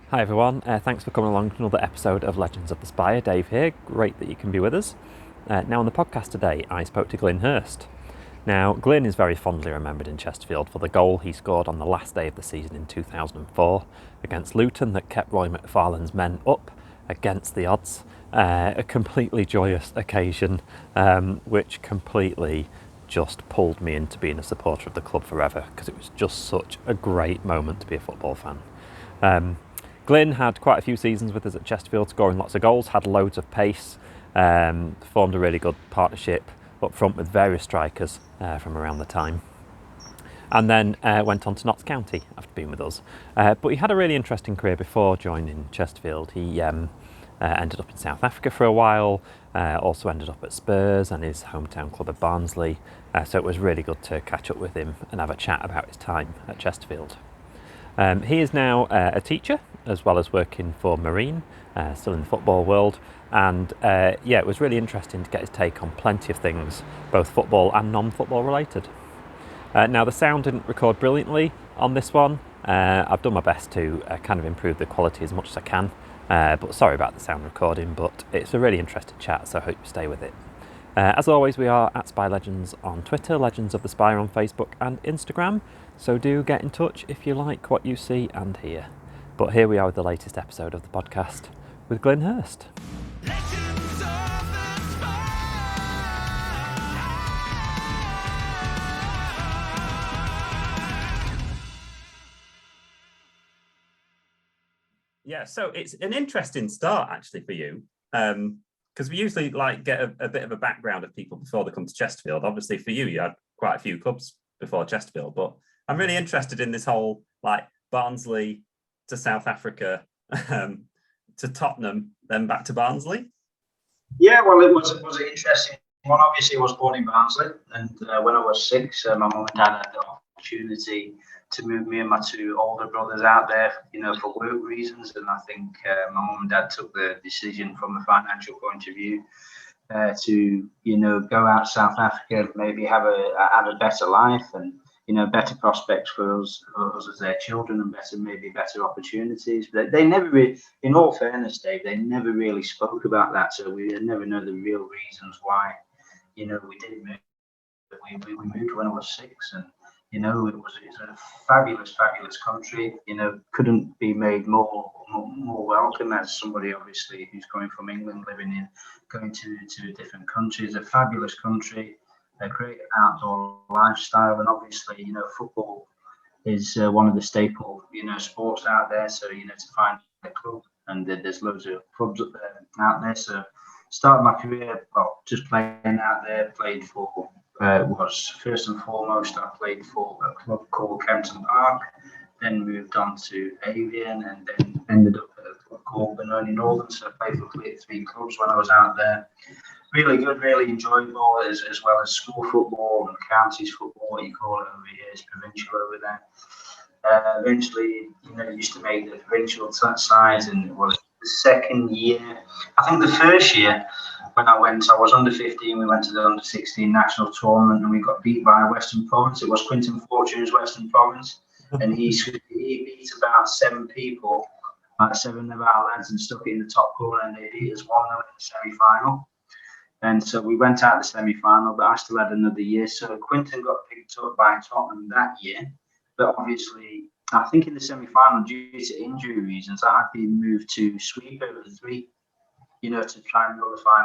Hi everyone, thanks for coming along to another episode of Legends of the Spire. Dave here, great that you can be with us. Now on the podcast today I spoke to Glynn Hurst. Now Glynn is very fondly remembered in Chesterfield for the goal he scored on the last day of the season in 2004 against Luton that kept Roy McFarlane's men up against the odds. A completely joyous occasion which completely just pulled me into being a supporter of the club forever because it was just such a great moment to be a football fan. Glynn had quite a few seasons with us at Chesterfield, scoring lots of goals, had loads of pace, formed a really good partnership up front with various strikers from around the time, and then went on to Notts County after being with us. But he had a really interesting career before joining Chesterfield. He ended up in South Africa for a while, also ended up at Spurs and his hometown club at Barnsley, so it was really good to catch up with him and have a chat about his time at Chesterfield. He is now a teacher as well as working for Marine, still in the football world, and it was really interesting to get his take on plenty of things, both football and non-football related. Now the sound didn't record brilliantly on this one. I've done my best to kind of improve the quality as much as I can, but sorry about the sound recording, but it's a really interesting chat, so I hope you stay with it. As always, we are at Spy Legends on Twitter, Legends of the Spire on Facebook and Instagram, so do get in touch if you like what you see and hear. But here we are with the latest episode of the podcast with Glynn Hurst. Legends of the Spire! Yeah, so it's an interesting start actually for you, because we usually get a bit of a background of people before they come to Chesterfield. Obviously, for you had quite a few clubs before Chesterfield, but I'm really interested in this whole Barnsley to South Africa, to Tottenham, then back to Barnsley. Yeah, well, it was an interesting one. Obviously, I was born in Barnsley, and when I was 6, my mum and dad had the opportunity to move me and my 2 older brothers out there, for work reasons. And I think my mum and dad took the decision from a financial point of view to, go out to South Africa, maybe have a better life and, better prospects for us as their children, and better opportunities. But they never really, in all fairness, Dave, they never really spoke about that. So we never know the real reasons why, we did move. We moved when I was 6, and it's a fabulous country. Couldn't be made more welcome as somebody obviously who's coming from England, going to a different country. It's a fabulous country, a great outdoor lifestyle, and obviously football is one of the staple sports out there. So to find a club, and there's loads of clubs out there. So started my career just playing out there. Played for was first and foremost I played for a club called Kempton Park, then moved on to Avian, and then ended up at a club called Benoni Northern. So I played for 3 clubs when I was out there. Really good, really enjoyable, as well as school football and counties football, what you call it over here, is provincial over there. Eventually, used to make the provincial sides, and it was the second year. I think the first year when I was under 15. We went to the under 16 national tournament, and we got beat by Western Province. It was Quinton Fortune's Western Province, and he beat about 7 people, like 7 of our lads, and stuck it in the top corner, and they beat us 1-0 in the semi-final. And so we went out the semi-final, but I still had another year. So Quinton got picked up by Tottenham that year. But obviously, I think in the semi-final, due to injury reasons, I'd been moved to sweep over the 3, to try and nullify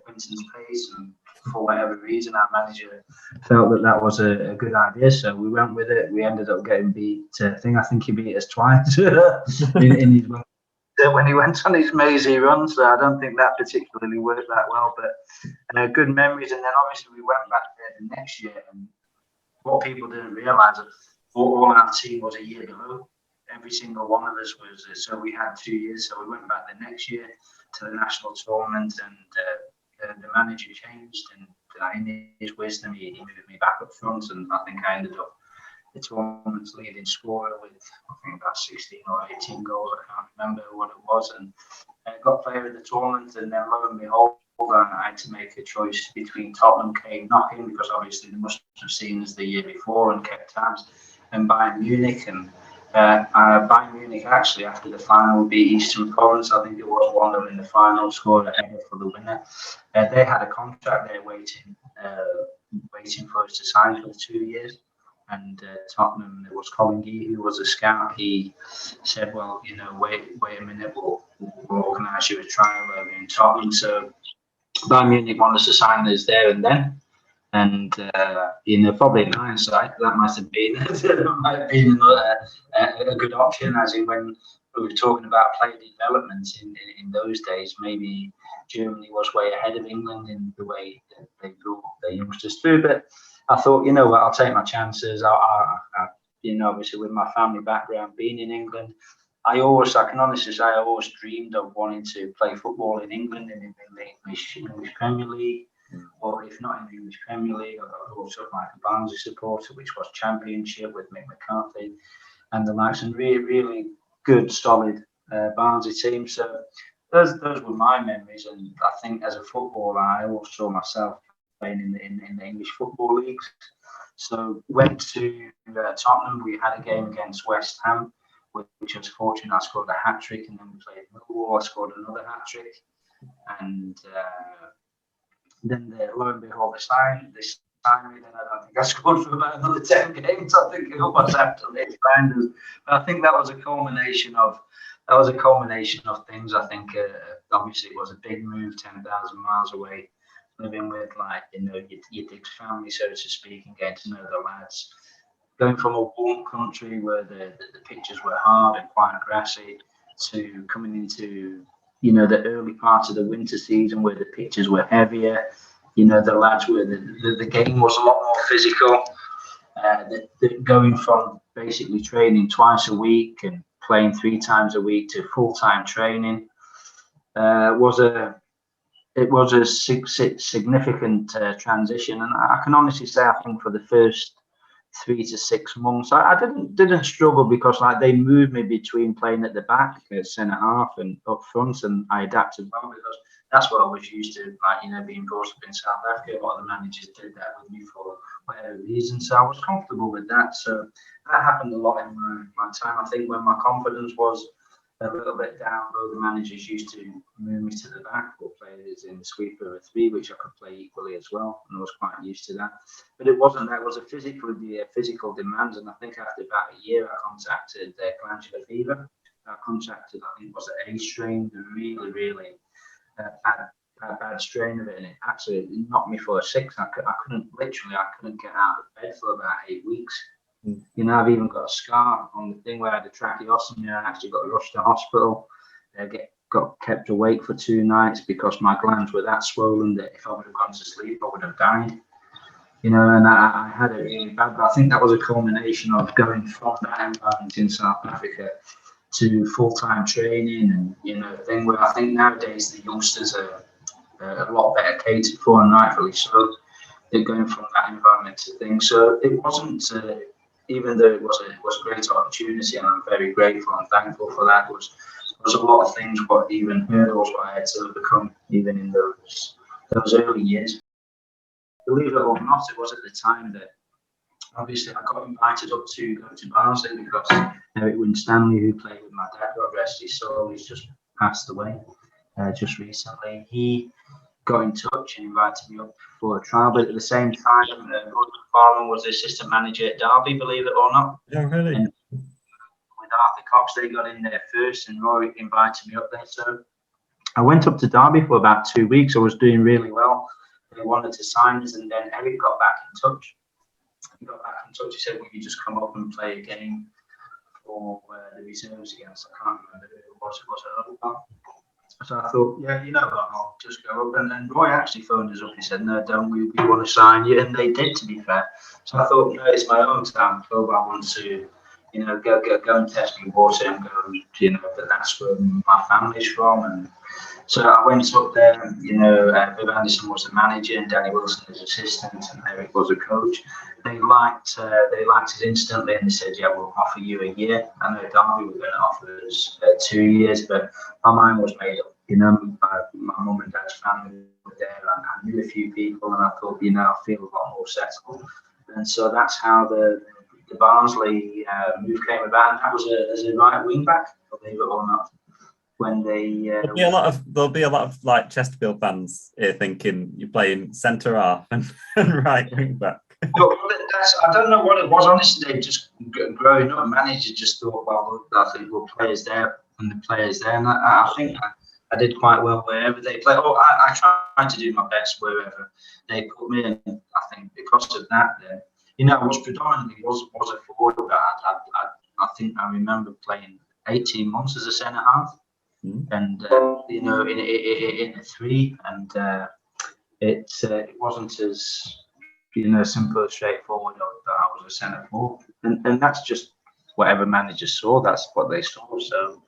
Quinton's pace. And for whatever reason, our manager felt that was a good idea. So we went with it. We ended up getting beat. I think he beat us twice in his when he went on his mazy run. So I don't think that particularly worked that well. But good memories. And then obviously we went back there the next year. And what people didn't realise is all our team was a year below. Every single one of us was. So we had 2 years. So we went back the next year to the national tournament, and the manager changed, and in his wisdom he moved me back up front, and I think I ended up the tournament's leading scorer with I think about 16 or 18 goals. I can't remember what it was, and got player of the tournament. And then lo and behold, I had to make a choice between Tottenham came knocking, because obviously they must have seen us the year before and kept tabs, and Bayern Munich. And Bayern Munich actually, after the final, beat Eastern Province. I think it was 1-0 in the final, scored a header for the winner. They had a contract there waiting for us to sign for the 2 years. And Tottenham, there was Colin Gee, who was a scout. He said, "Well, wait a minute, we'll organise you a trial over in Tottenham." So Bayern Munich wanted us to sign us there and then. And probably in hindsight, that might have been a good option. As in when we were talking about player development in those days, maybe Germany was way ahead of England in the way that they brought their youngsters through. But I thought, what, I'll take my chances. Obviously with my family background, being in England, I can honestly say I always dreamed of wanting to play football in England and in the English Premier League. Or if not in the English Premier League, I got also like a Barnsley supporter, which was Championship with Mick McCarthy and the likes, and really, really good, solid Barnsley team. So those were my memories, and I think as a footballer, I always saw myself playing in the English football leagues. So went to Tottenham. We had a game against West Ham, which I was fortunate. I scored a hat trick, and then we played Millwall. I scored another hat trick, and then lo and behold, they signed me. Then I don't think I scored for about another 10 games. I think it was after they signed us. But I think that was a culmination of things. I think obviously it was a big move, 10,000 miles away, living with your Dick's family, so to speak, and getting to know the lads. Going from a warm country where the pitches were hard and quite grassy to coming into the early part of the winter season where the pitches were heavier. The lads were the game was a lot more physical. Going from basically training twice a week and playing 3 times a week to full-time training was a significant transition. And I can honestly say, I think for the first 3 to 6 months, I didn't struggle because they moved me between playing at the back, at centre half, and up front, and I adapted well because that's what I was used to. Being brought up in South Africa, a lot of the managers did that with me for whatever reason, so I was comfortable with that. So that happened a lot in my time. I think when my confidence was a little bit down low, the managers used to move me to the back or play as in the sweeper of 3, which I could play equally as well, and I was quite used to that. But it wasn't that; it was a physical demand, and I think after about a year, I contacted glandular fever. I contacted, I think, was it A strain, the really, really bad strain of it, and it actually knocked me for a 6. I couldn't get out of bed for about 8 weeks. I've even got a scar on the thing where I had a tracheostomy. I actually got rushed to hospital. Got kept awake for 2 nights because my glands were that swollen that if I would have gone to sleep, I would have died. And I had it really bad. But I think that was a culmination of going from that environment in South Africa to full-time training and thing where I think nowadays the youngsters are a lot better catered for, and rightfully so. They're going from that environment to things. So it wasn't. Even though it was a great opportunity, and I'm very grateful and thankful for that, was a lot of things, even hurdles what I had to overcome, even in those early years. Believe it or not, it was at the time that obviously I got invited up to go to Barnsley because Eric Winstanley, who played with my dad, God rest his soul, he's just passed away just recently. He got in touch and invited me up for a trial, but at the same time, Roy McFarlane was the assistant manager at Derby, believe it or not. Yeah, really. And with Arthur Cox, they got in there first, and Roy invited me up there. So I went up to Derby for about 2 weeks. I was doing really well. They wanted to sign us, and then Eric got back in touch. He He said, "Will you just come up and play a game for the reserves against?" I can't remember who it was. It was another one. So I thought, yeah, I'll just go up. And then Roy actually phoned us up. He said, "No, don't we want to sign you?" And they did, to be fair. So I thought, it's my own time club. I want to, go and test my water and go, but that's where my family's from. And so I went up there, and, Viv Anderson was the manager and Danny Wilson was assistant and Eric was a coach. They liked us instantly, and they said, "Yeah, we'll offer you a year." I know Derby were going to offer us 2 years, but my mind was made up. My mum and dad's family were there, and I knew a few people, and I thought, I feel a lot more settled. And so that's how the the Barnsley move came about, and that was as a right wing back, believe it or not. When they there'll be a lot of like Chesterfield fans here thinking you're playing centre half and right wing back. Well, I don't know what it was. Honestly, just growing up, manager just thought, well, I think we'll players there and the players there, and I think I did quite well wherever they play. Oh, I tried to do my best wherever they put me, and I think because of that, I was predominantly was a forward, but I think I remember playing 18 months as a centre half. And in a three, and it wasn't as simple and straightforward that I was a centre forward, and that's just whatever manager saw. That's what they saw. So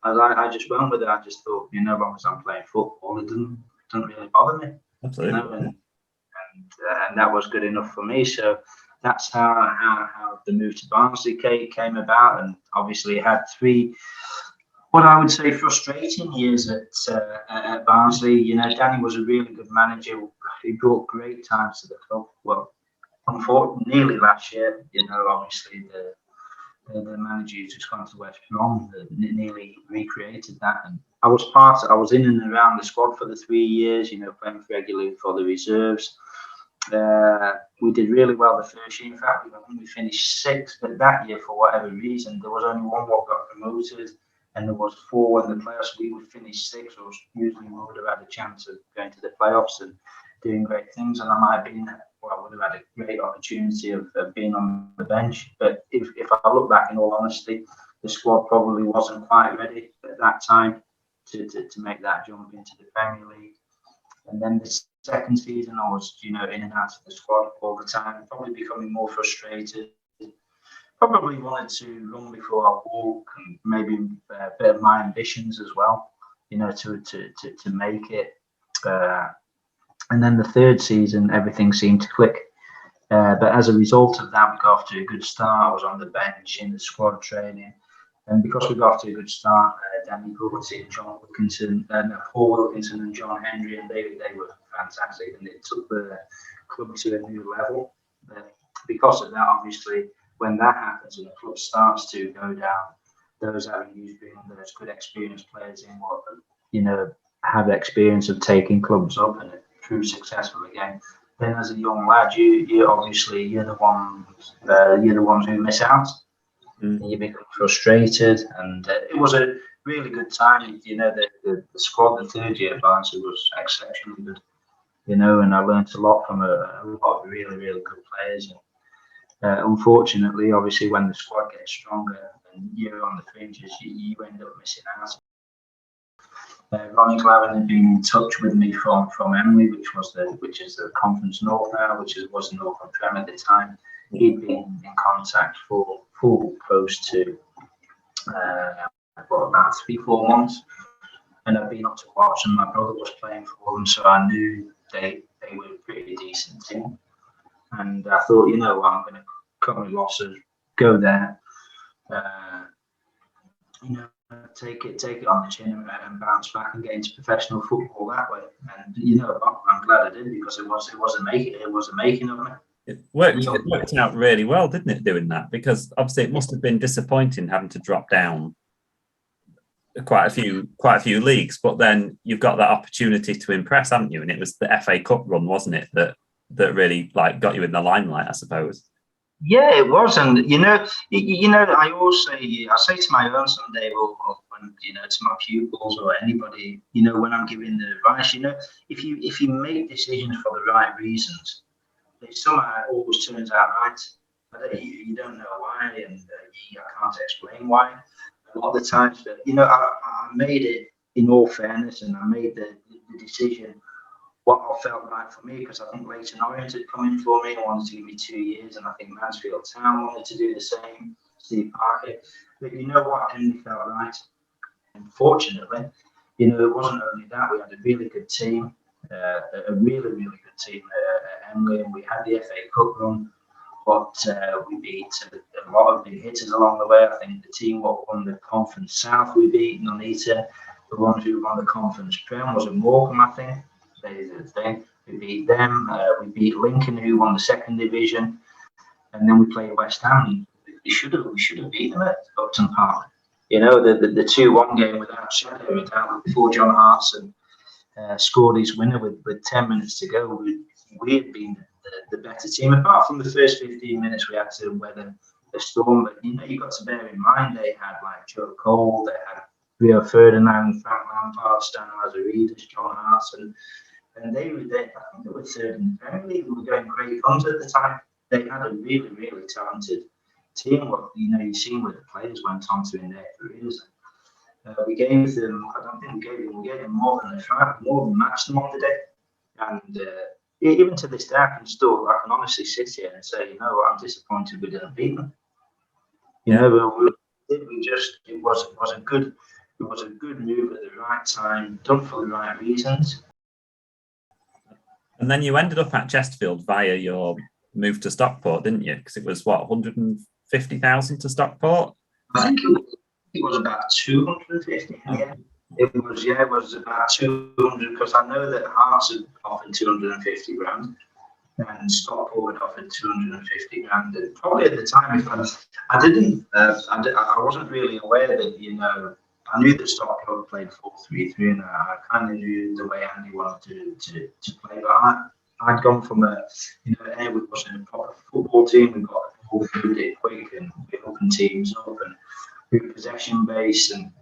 I just went with it. I just thought, as long as I'm playing football, it doesn't really bother me. Absolutely. And that was good enough for me. So that's how the move to Barnsley came about, and obviously had three, what I would say, frustrating years at Barnsley. Danny was a really good manager. He brought great times to the club. Well, unfortunately, nearly last year, obviously the manager who's just gone to West Brom nearly recreated that. And I was in and around the squad for the 3 years, playing regularly for the reserves. We did really well the first year. In fact, I think we finished 6th, but that year, for whatever reason, there was only one what got promoted, and there was 4 in the playoffs. We would finish 6th, or usually we would have had a chance of going to the playoffs and doing great things. And I would have had a great opportunity of being on the bench. But if I look back, in all honesty, the squad probably wasn't quite ready at that time to make that jump into the Premier League. And then the second season, I was, in and out of the squad all the time, probably becoming more frustrated. Probably wanted to run before I walk, and maybe a bit of my ambitions as well, to make it. And then the third season, everything seemed to click. But as a result of that, we got off to a good start. I was on the bench in the squad training. And because we got off to a good start, Danny Goodwin, Paul Wilkinson and John Henry, and they were fantastic, and it took the club to a new level. Because of that, obviously, when that happens and the club starts to go down, those avenues, bring those good experienced players in, what have the experience of taking clubs up and prove successful again. Then, as a young lad, you're the ones who miss out. You become frustrated, and it was a really good time. The squad, the third year at Barnsley, was exceptionally good. And I learned a lot from a lot of really, really good players. And unfortunately, obviously, when the squad gets stronger and you're on the fringes, you end up missing out. Ronnie Glavin had been in touch with me from Emily, which is the Conference North now, was Northern Prem at the time. He'd been in contact for close to about 3-4 months, and I've been up to watch, and my brother was playing for them, so I knew they were a pretty decent team. And I thought, I'm going to cut my losses, go there, take it on the chin and bounce back and get into professional football that way. And I'm glad I did, because it was a making of me. It worked out really well, didn't it, doing that? Because obviously it must have been disappointing having to drop down quite a few leagues, but then you've got that opportunity to impress, haven't you? And it was the FA Cup run, wasn't it, that really got you in the limelight, I suppose. Yeah, it was, and I always say to my own son, Dave, or when to my pupils or anybody, when I'm giving the advice, if you make decisions for the right reasons, it somehow always turns out right. You don't know why, and I can't explain why a lot of the times. But I made it in all fairness, and I made the decision what I felt right for me, because I think Leighton Orient had come in for me and wanted to give me 2 years, and I think Mansfield Town wanted to do the same, Steve Parker. But you know what, Henry felt right. Unfortunately, it wasn't only that. We had a really good team, a really, really good team at Henley, and we had the FA Cup run, but we beat a lot of big hitters along the way. I think the team what won the Conference South, we beat Nuneaton. The one who won the Conference Prem was at Morecambe, I think. We beat them. We beat Lincoln, who won the second division. and then we played West Ham. We should have beaten them at Upton Park. You know, the 2-1 game without shadow of a doubt, before John Hartson scored his winner with 10 minutes to go. We had been the better team, apart from the first 15 minutes we had to weather the storm. But you know, you've got to bear in mind they had like Joe Cole, they had Rio Ferdinand, Frank Lampard, Stan Lazaridis, John Hartson, and I think they were third in the Premier League. We were going great guns at the time. They had a really, really talented team. Well, you know, you've seen where the players went on to in their careers. We gave them, I don't think we gave them more than a try, more than matched them on the day. And even to this day, I can honestly sit here and say, you know, I'm disappointed we didn't beat them. You know, it was a good move at the right time, done for the right reasons. And then you ended up at Chesterfield via your move to Stockport, didn't you? Because it was what, 150,000 to Stockport? I think it was about 250. Yeah. It was about 200, because I know that Hearts had offered 250 grand and Stockport had offered 250 grand. And probably at the time, I wasn't really aware that, you know, I knew that Stockport played 4-3-3, and I kind of knew the way Andy wanted to play. But I'd gone from it wasn't a proper football team. We got all through it quick, and we opened teams up, and we were possession based, and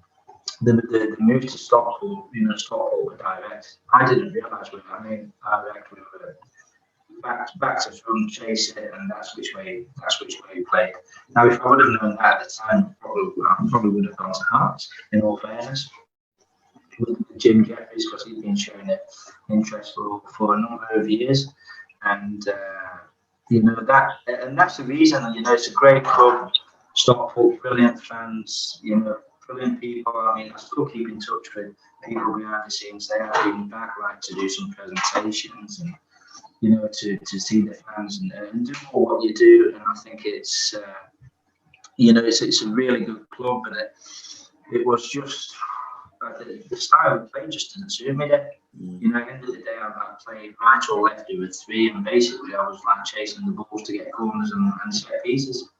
the move to Stockport, you know, Stockport were direct. I didn't realise we were back to front, chase it, and that's which way we played. Now, if I would have known that at the time, I probably would have gone to Hearts, in all fairness, with Jim Jeffries, because he'd been showing it interest for a number of years, and you know that's the reason. You know, it's a great club, Stockport, brilliant fans, you know, brilliant people. I mean, I still keep in touch with people behind the scenes. They have been back, like, to do some presentations and, you know, to see the fans and do more what you do. And I think it's you know, it's a really good club, but it was just the style of play just didn't suit me there. You know, at the end of the day, I played right or left with 3, and basically I was like chasing the balls to get corners and set pieces.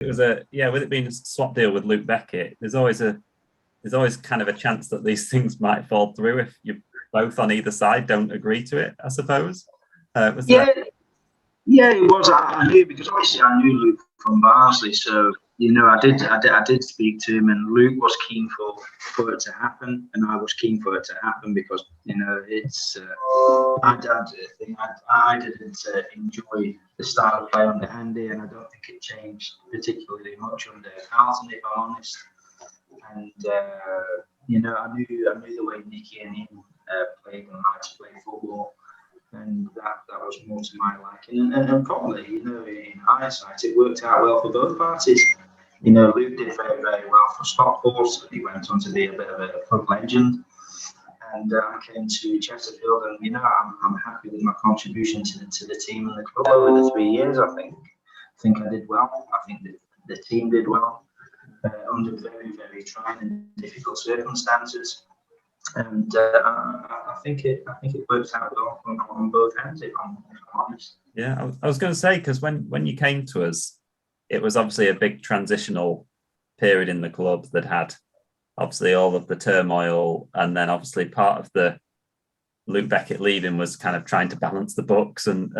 It was with it being a swap deal with Luke Beckett, there's always kind of a chance that these things might fall through if you both on either side don't agree to it, I suppose. It was. I knew, because obviously I knew Luke from Barnsley, so you know, I did speak to him, and Luke was keen for it to happen, and I was keen for it to happen, because, you know, it's I didn't enjoy the style of play under Andy, and I don't think it changed particularly much under Carlton, if I'm honest. And you know, I knew the way Nicky and him played and liked to play football, and that was more to my liking. And probably, you know, in hindsight, it worked out well for both parties. You know, Luke did very, very well for Stockport. He went on to be a bit of a club legend. And I came to Chesterfield, and, you know, I'm happy with my contribution to the team and the club over the 3 years. I think I did well. I think the team did well under very, very trying and difficult circumstances. And I think it works out well on both ends, if I'm honest. Yeah, I was going to say, because when you came to us, it was obviously a big transitional period in the club that had obviously all of the turmoil, and then obviously part of the Luke Beckett leaving was kind of trying to balance the books and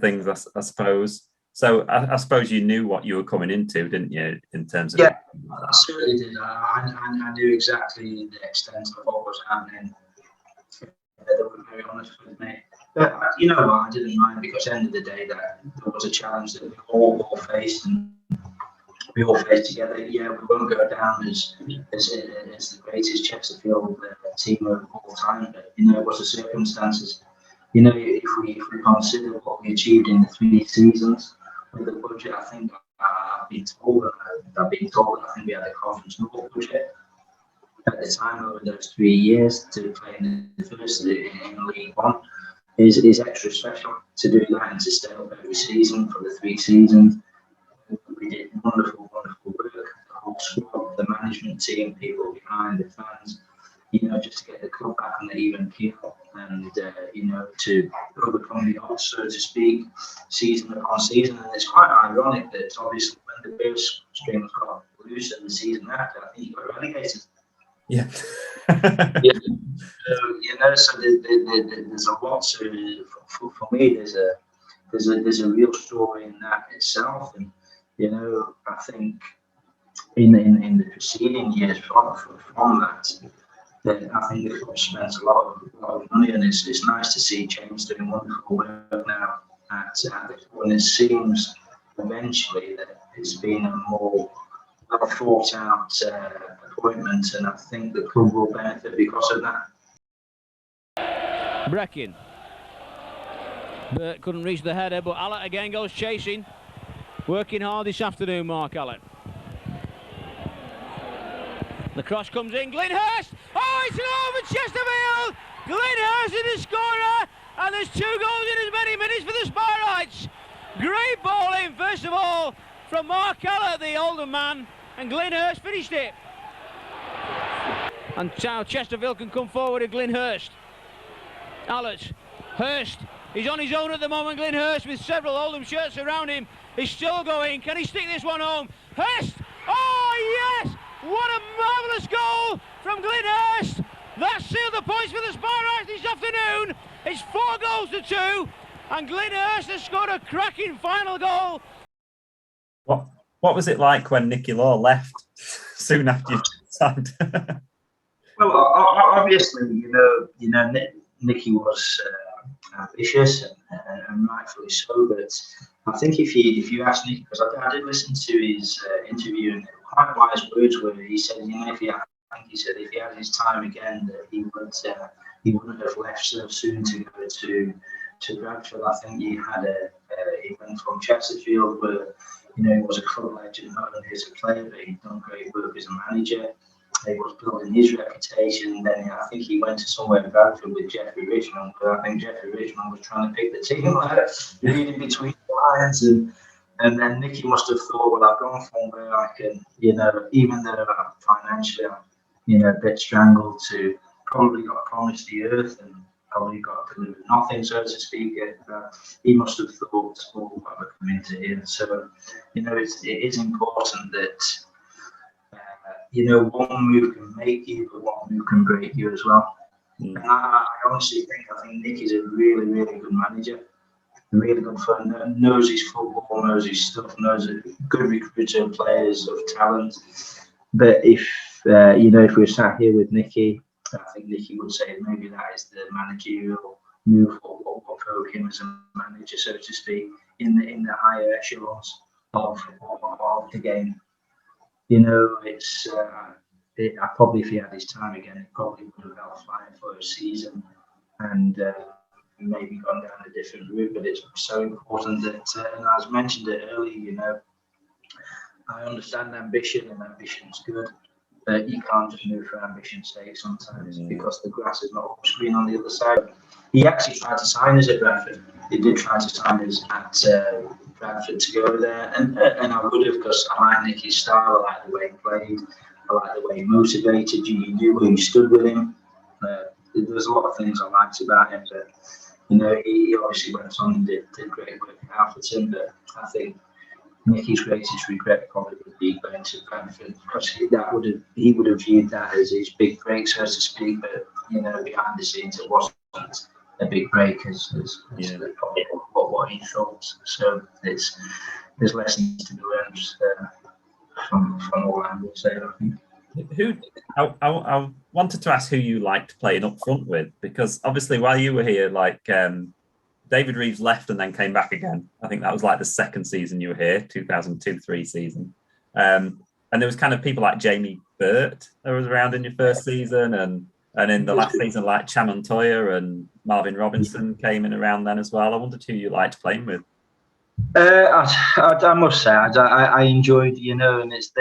things, I suppose. So I suppose you knew what you were coming into, didn't you, in terms of... Yeah, I certainly did. I knew exactly the extent of what was happening. They were very honest with me. But you know what, I didn't mind, because at the end of the day, that there was a challenge that we all faced, and we all faced together. Yeah, we won't go down as the greatest Chesterfield team of all time, but, you know, it was the circumstances. You know, if we consider what we achieved in the 3 seasons with the budget, I think I've been told, I think we had a Conference North budget at the time over those 3 years to play in the first in League One is extra special to do that, and to stay up every season for the 3 seasons. We did wonderful work. The whole squad, the management team, people behind, the fans, you know, just to get the club back on the even keel. and to overcome the odds, so to speak, season upon season. And it's quite ironic that obviously when the purse strings got loose in the season after, I think he got relegated. Yeah. Yeah. So there's a lot to, for me. There's a real story in that itself, and I think in the preceding years from that. I think the club spent a lot of money, and it's nice to see James doing wonderful work now at the club. And it seems eventually that it's been a more well thought out appointment, and I think the club will benefit because of that. Breckin. Burt couldn't reach the header, but Allett again goes chasing. Working hard this afternoon, Mark Allett. The cross comes in, Glynn Hurst! Oh, it's over Chesterfield! Glynn Hurst is the scorer, and there's 2 goals in as many minutes for the Sparrites. Great ball in, first of all, from Mark Allett, the older man, and Glynn Hurst finished it. And now Chesterfield can come forward to Glynn Hurst. Allett, Hurst, he's on his own at the moment, Glynn Hurst, with several Oldham shirts around him. He's still going, can he stick this one home? Hurst! Oh, yes! What a marvellous goal from Glynn Hurst! That sealed the points for the Sparrites this afternoon. It's 4-2, and Glynn Hurst has scored a cracking final goal. What was it like when Nicky Law left soon after you signed? Well, obviously, Nicky was ambitious and rightfully so. But I think if you ask Nicky, because I did listen to his interview, and quite wise words where he said, if he had his time again, that he wouldn't have left so soon to go to Bradford. I think he went from Chesterfield, where he was a club legend, not only as a player, but he'd done great work as a manager. He was building his reputation. Then I think he went to somewhere in Bradford with Jeffrey Richmond, but I think Jeffrey Richmond was trying to pick the team, reading between the lines, and then Nicky must have thought, well, I've gone from where I can, even though financially I'm, a bit strangled, to probably got promised the earth and probably got delivered nothing, so to speak. He must have thought, oh, I've come into here. So, it is important that. One move can make you, but one move can break you as well. And I honestly think Nick is a really, really good manager, a really good fan, knows his football, knows his stuff, knows a good recruiter of players of talent. But if if we sat here with Nicky, I think Nicky would say maybe that is the managerial move or what broke him as a manager, so to speak, in the higher echelons of the game. It's I probably, if he had his time again, it probably would have held fire for a season and maybe gone down a different route. But it's so important that, and as mentioned it earlier, I understand ambition, and ambition's good, but you can't just move for ambition's sake sometimes because the grass is not always green on the other side. He actually tried to sign us at Bradford. He did try to sign us at Bradford to go there, and I would have, because I like Nicky's style, I like the way he played, I like the way he motivated you, you knew where you stood with him. There's a lot of things I liked about him, but he obviously went on and did great work at Alfreton, but I think Nicky's greatest regret probably would be going to Bradford, because he would have viewed that as his big break, so to speak, but behind the scenes it wasn't a big break as probably what he thought. So there's lessons to be learned from all angles there, I think. I wanted to ask who you liked playing up front with, because obviously while you were here, David Reeves left and then came back again. I think that was the second season you were here, 2002-03 season. And there was kind of people like Jamie Burt that was around in your first season, and in the last season, like Chan Montoya and Marvin Robinson came in around then as well. I wondered who you liked playing with. I must say, I enjoyed, and it's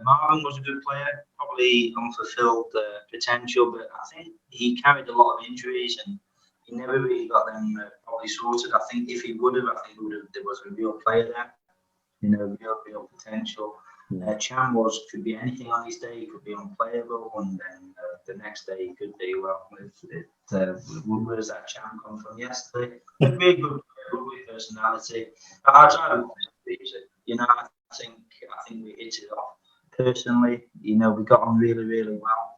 Marvin was a good player, probably unfulfilled potential, but I think he carried a lot of injuries and he never really got them probably sorted. I think if he would have, there was a real player there, real potential. Cham could be anything on his day. He could be unplayable, and then the next day he could be, well, where's that Cham come from yesterday? A really good player, lovely personality. I try to use it. I think we hit it off personally. We got on really, really well.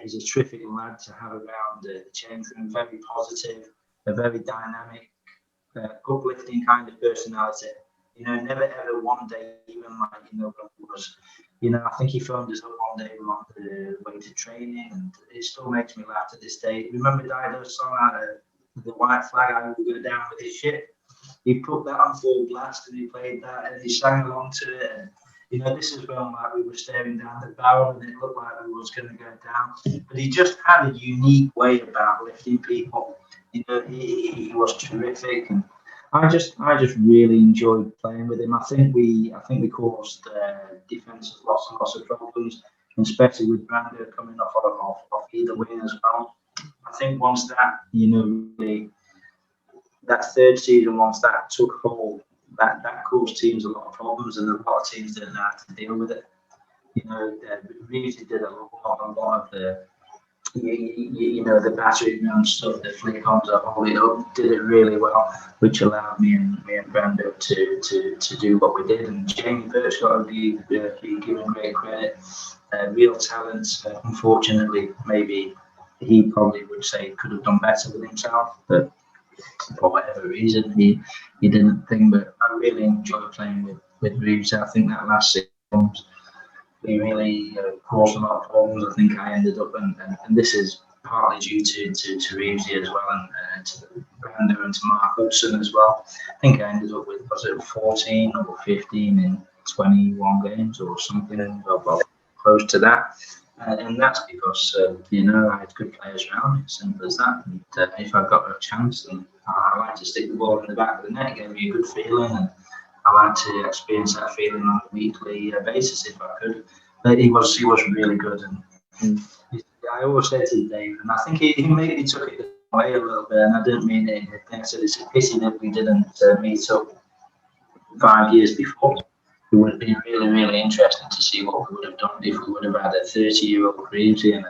He's a terrific lad to have around the change room. Very positive, a very dynamic, uplifting kind of personality. Never ever one day, even I think he phoned us up one day on the way to training, and it still makes me laugh to this day. Remember Dido's song out of the white flag, I will go down with his shit? He put that on full blast and he played that and he sang along to it. And, this is when we were staring down the barrel and it looked like we was going to go down. But he just had a unique way about lifting people. He was terrific, and I just really enjoyed playing with him. I think we caused defenses lots of problems, especially with Brando coming off either wing as well. I think once that really, that third season, once that took hold, that caused teams a lot of problems, and a lot of teams didn't know how to deal with it. Reeves did a lot of the the battering and stuff, the flick on to hold it up, did it really well, which allowed me and Brando to do what we did. And Jamie Birch got to be given great credit. Real talent. Unfortunately, maybe he probably would say he could have done better with himself, but for whatever reason, he didn't think. But I really enjoyed playing with Reeves. I think that last 6 months, we really caused a lot of problems. I think I ended up, and this is partly due to Reevesy as well, and to Brando and to Mark Hudson as well. I think I ended up with, was it 14 or 15 in 21 games or something, or close to that. And that's because, I had good players around me, simple as that. And if I got a chance, then I like to stick the ball in the back of the net. It gave me a good feeling, and I like to experience that feeling on a weekly basis if I could. But he was really good, and I always said to Dave, and I think he maybe took it away a little bit, and I didn't mean it. I said it's a pity that we didn't meet up 5 years before. It would be really, really interesting to see what we would have done if we would have had a 30-year-old Reevesy and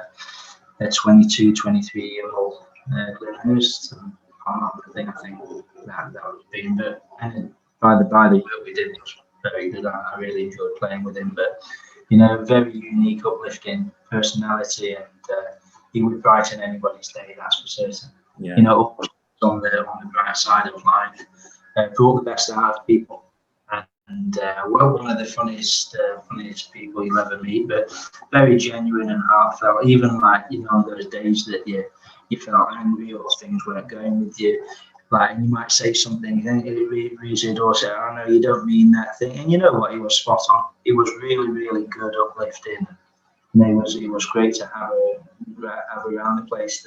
a 22, 23-year-old Glynn Hurst. I think that would have been. But by the work we did was very good. I really enjoyed playing with him. But very unique, uplifting personality, and he would brighten anybody's day. That's for certain. Yeah. On the bright side of life, brought the best out of people. And one of the funniest people you'll ever meet, but very genuine and heartfelt. Even on those days that you felt angry or things weren't going with you, and you might say something, and it really say, "Oh no, you don't mean that thing." And you know what? He was spot on. He was really, really good, uplifting. And it was great to have around the place.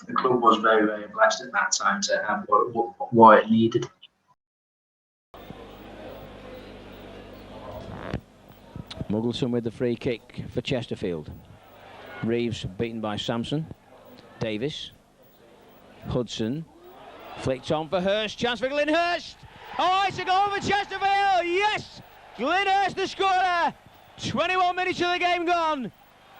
The club was very, very blessed at that time to have what it needed. Muggleton with the free kick for Chesterfield. Reeves beaten by Sampson. Davis. Hudson. Flicked on for Hurst. Chance for Glynn Hurst. Oh, it's a goal for Chesterfield. Yes! Glynn Hurst, the scorer. 21 minutes of the game gone.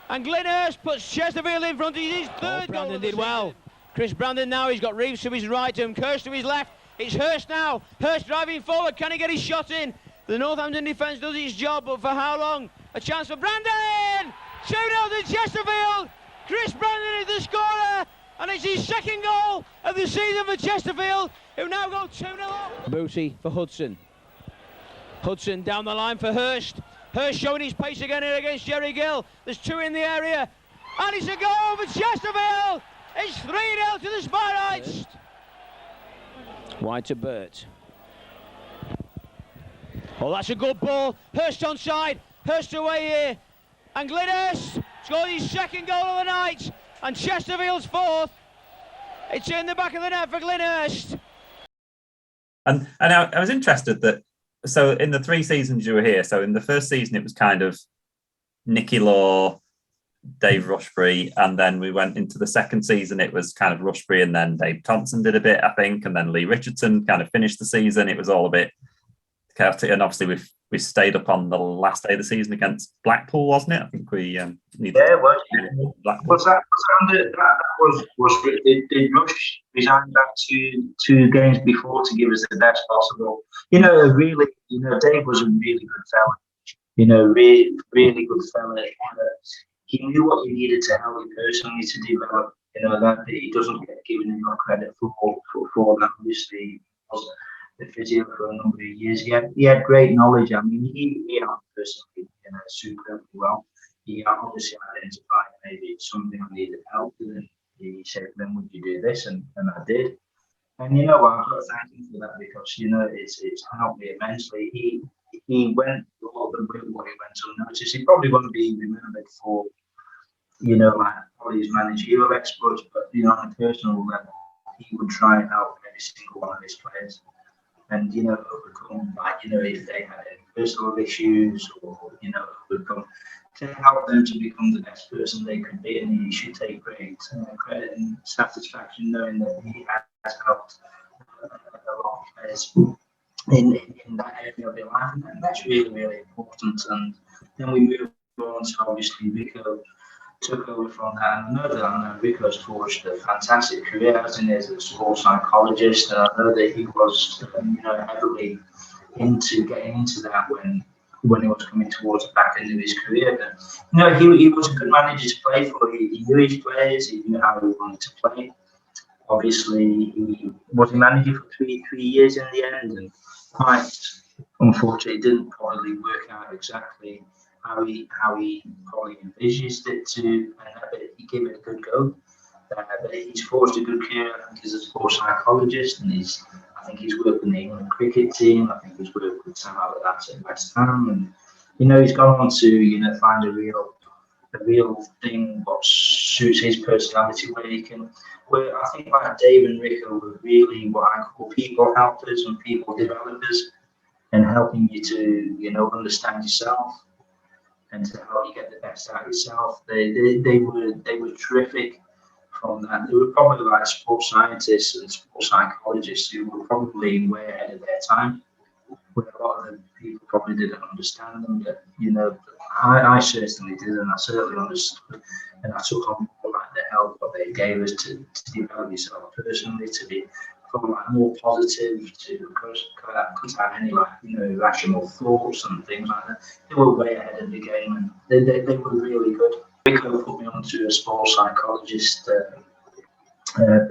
And Glynn Hurst puts Chesterfield in front. It's his third goal. Brandon did well. Chris Brandon now. He's got Reeves to his right and Hurst to his left. It's Hurst now. Hurst driving forward. Can he get his shot in? The Northampton defence does its job, but for how long? A chance for Brandon! 2-0 to Chesterfield! Chris Brandon is the scorer, and it's his second goal of the season for Chesterfield, who now go 2-0 up. Booty for Hudson. Hudson down the line for Hurst. Hurst showing his pace again here against Jerry Gill. There's 2 in the area, and it's a goal for Chesterfield! It's 3-0 to the Spirites! Wide to Burt. Oh, that's a good ball. Hurst onside. Hurst away here. And Glynn Hurst scored his second goal of the night. And Chesterfield's fourth. It's in the back of the net for Glynn Hurst. And I was interested that, so in the 3 seasons you were here, so in the first season it was kind of Nicky Law, Dave Rushbury, and then we went into the second season, it was kind of Rushbury, and then Dave Thompson did a bit, I think, and then Lee Richardson kind of finished the season. It was all a bit chaotic, and obviously with we stayed up on the last day of the season against Blackpool, wasn't it? I think we needed. Yeah, it was. Blackpool. Did Rush resign back two games before to give us the best possible? Really, Dave was a really good fella. Really, really good fella. He knew what you needed to help you personally to develop. That he doesn't get given enough credit for that. Obviously, he was the physio for a number of years. He had great knowledge. I mean, he helped personally, superbly well. He obviously identified maybe something I needed help with, and he said, "Then would you do this?" And I did. And I've got to thank him for that because it's helped me immensely. He went a lot of the way what he went unnoticed. He probably won't be remembered for like all his managerial exploits, but on a personal level, he would try and help every single one of his players. And overcome if they had any personal issues or overcome to help them to become the best person they could be. And he should take great credit and satisfaction knowing that he has helped a lot of players in that area of their life, and that's really, really important. And then we move on to obviously Rico took over from that. And I know Rico's forged a fantastic career as a sports psychologist, and I know that he was heavily into getting into that when he was coming towards the back end of his career. But he was a good manager to play for. He knew his players, he knew how he wanted to play. Obviously, he was manager for three years in the end, and quite unfortunately, it didn't probably work out exactly how he probably envisaged it to, but he gave it a good go. But he's forged a good career, I think, as a sports psychologist, and I think he's worked with the England cricket team. I think he's worked with Sam Allardyce at West Ham, and he's gone on to find a real thing what suits his personality, where I think like Dave and Rico were really what I call people helpers and people developers, and helping you to understand yourself and to help you get the best out of yourself. They were terrific from that. They were probably like sports scientists and sports psychologists who were probably way ahead of their time, where a lot of the people probably didn't understand them. But I certainly did, and I certainly understood, and I took on more like the help that they gave us to develop yourself personally, to be more positive, to cut out any irrational thoughts and things like that. They were way ahead of the game, and they were really good. Rico put me onto a sports psychologist,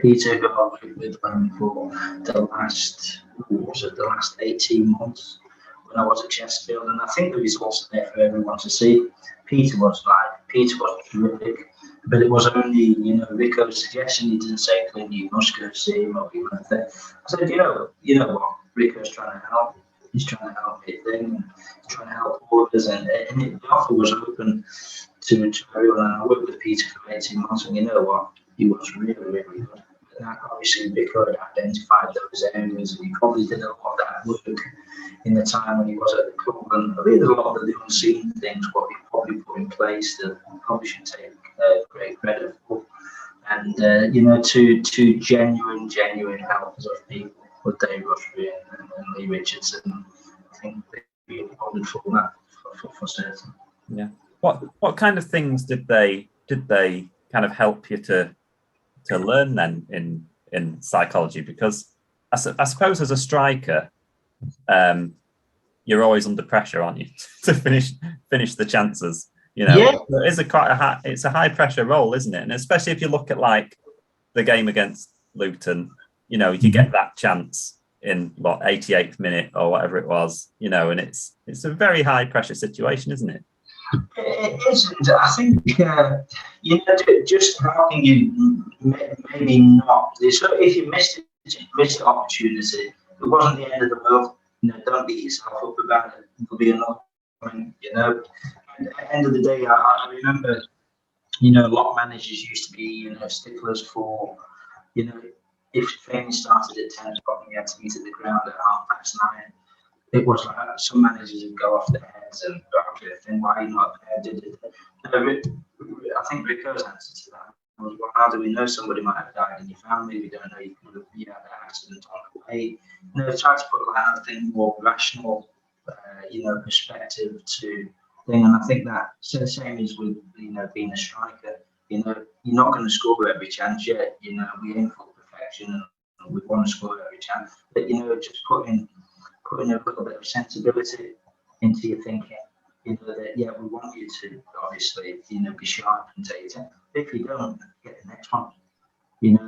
Peter, who I worked with for the last 18 months when I was at Chesterfield, and I think the results are there for everyone to see. Peter was terrific, but it was only Rico's suggestion. He didn't say, "Glynn, you must go see him," or "You went there." I said, "You know what? Rico's trying to help. He's trying to help me thing. He's trying to help all of us." And the offer was open to everyone. And I worked with Peter for 18 months, and you know what? He was really, really good. And obviously, Rico had identified those areas, and he probably did a lot of that work in the time when he was at the club. And I think there's a lot of the unseen things what he probably put in place that he probably should take great credit for. And two genuine helpers of people with Dave Rushby and Lee Richardson. I think they'd be applauded for that for certain. Yeah. What kind of things did they kind of help you to learn then in psychology? Because I suppose as a striker, you're always under pressure, aren't you, to finish the chances? Yeah. It's a high pressure role, isn't it? And especially if you look at like the game against Luton, you get that chance in 88th minute or whatever it was, and it's a very high pressure situation, isn't it? It isn't. I think just how can you maybe not? So if you missed the opportunity, it wasn't the end of the world. Don't beat yourself up about it. It'll be another one. At the end of the day, I remember, a lot of managers used to be, sticklers for, if training started at 10 o'clock and you had to meet at the ground at 9:30. It was like some managers would go off their heads and think, "Why are you not there?" I think Rico's answer to that was, "Well, how do we know somebody might have died in your family? We don't know you had an accident on the way." Try to put a thing more rational perspective to thing. And I think that so the same as with being a striker. You're not going to score every chance yet. We aim for perfection and we want to score every chance. But just putting a little bit of sensibility into your thinking. That we want you to obviously be sharp and take it. If you don't, get the next one. And